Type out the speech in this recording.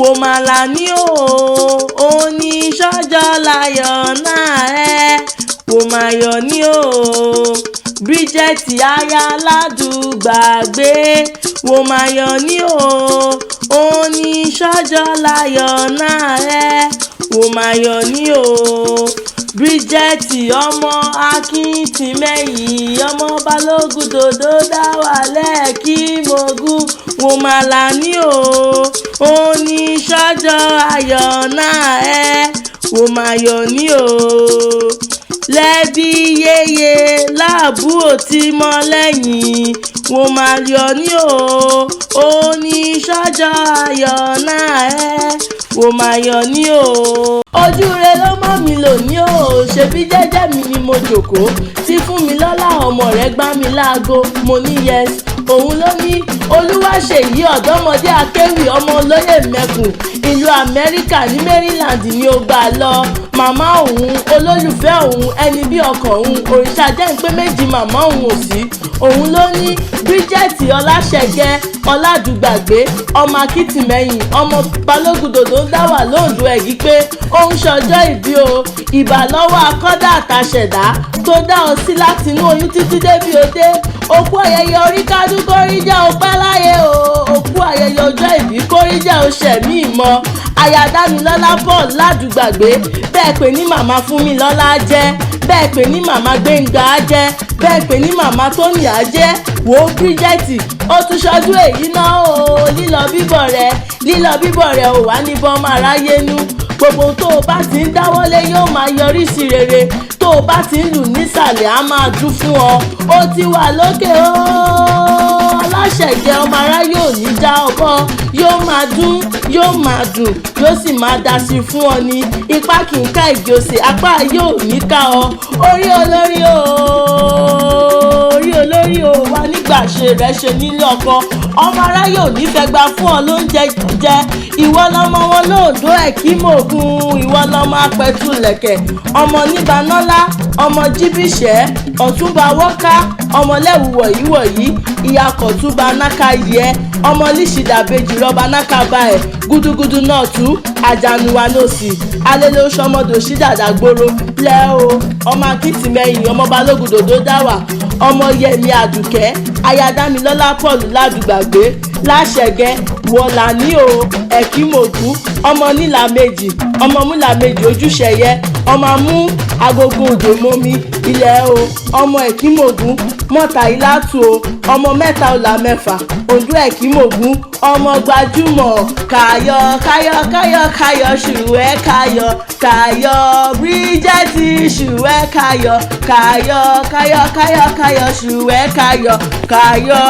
wò má lání o oníṣọ́jọ́ láyọ̀ náà ẹ wò má yọ̀ ní o Bridget aya Oladugbagbe wò má yọ̀ ní o oníṣọ́jọ́ láyọ̀ náà ẹ wò má yọ̀ ní o Bridget ọmọ akíntìmẹ́yìn ọmọ balógun dòdò dá wà lẹ́ẹ̀kí mogun wò má lání o oníṣọ́jọ́ ayọ̀ náà ẹ wò má yọ̀ ní o lẹ́bí yéye láàbúrò tí mọ́ lẹ́yìn wò má yọ̀ ní o oníṣọ́jọ́ ayọ̀ náà ẹ wò má yọ̀ ní o. Ojú rẹ ló mọ́ mi lò ní o ṣebí jẹ́jẹ́ mi ni mo jòkó tí fún mi lọ́lá ọmọ rẹ̀ gbá mi láago mo ní yes òun ló ní Olúwaṣèyí ọ̀dọ́mọdé akéwì ọmọ olóyè mẹ́kùn ìlú Amẹ́ríkà ní Maryland ni ó gbà lọ màmá òun olólùfẹ́ òun ẹni bí ọkàn òun òrìṣà jẹ́ ń pé méjì màmá òun ò sí òun ló ní Bridget Olasege Oladugbagbe ọmọ akíntìmẹ́yìn ọmọ balógun dòdò ń dá wà lóńdó ẹ̀gí pé ó ń ṣọjọ́ ìbí o ìbà lọ́wọ́ akọ́dà àtàṣẹ̀dá tó dá ọ sí látinú oyún títí débi òde òkú ayẹyẹ orí kádùn kórìjà ó pẹ́ láyé o òkú ayẹyẹ ọjọ́ ìbí kórìjà ó ṣẹ̀mí ìmọ̀ Ayádámilọ́lá Paul Ládùgbàgbé bẹ́ẹ̀ pè ní màmá Fúnmilọ́lá jẹ́ bẹ́ẹ̀ pè ní màmá Gbénga jẹ́ bẹ́ẹ̀ pè ní màmá Tóníyà jẹ́ wò ó Bridget ó tún ṣọdún èyí náà o lílọ bíbọ̀ rẹ̀ ò wá ní bọ́mọ aráyé nú gbogbo tó o bá ti ń dáwọ́lé yóò máa yọrí sí rere tó o bá ti ń lù nísàlẹ̀ á máa dún fún ọ ó ti wà lókè o Olasege ọmọ aráyé ò ní já ọkọ yóò máa dún yóò máa dùn yóò sì máa dá sí fún ọ ní ipá kì í ká ìjọsìn apá yóò ní ká ọ orí olórí o wà nígbà ṣe rẹ ṣe nílé ọkọ ọmọ aráyé ò ní fẹ́ gbà fún ọ lóúnjẹ jẹ ìwọ lọmọ wọn lóòdó ẹ̀kí mògùn ìwọ lọmọ apẹtulẹ̀kẹ̀ ọmọ níbanọ́lá ọmọ jíbíṣẹ́ ọ̀túnba wọ́ká ọmọ lẹ́wù wọ̀yí ìyá kọ̀túnba náka yẹ ọmọ líṣìdàbejì rọba náka bá ẹ̀ gúdúgúdú náà tú àjànùwà lòsì alẹ́lẹ́ oṣù ọmọdé òṣìdàdà gbòòrò lẹ́ o ọmọ akíntìmẹ́yìn ọmọ balógun dòdò dáwà ọmọ yẹmi àdùkẹ́ Ayádámilọ́lá Paul Ládùgbàgbé Láṣẹgẹ wọ̀là ní o ẹ̀kímògú ọmọ nílà méjì ọmọ múlà méjì ojúṣẹyẹ ọmọ mú agogo òjò mọ́mí ilẹ̀ o ọmọ ẹ̀kímògún mọ́ta ìlàtù o ọmọ mẹ́ta ọ̀là mẹ́fà Ondo ẹ̀kímògún ọmọ gbajúmọ̀ káyọ̀ ṣùwẹ́ káyọ̀ Bridget ṣùwẹ́ káyọ̀ ṣùwẹ́ káyọ̀.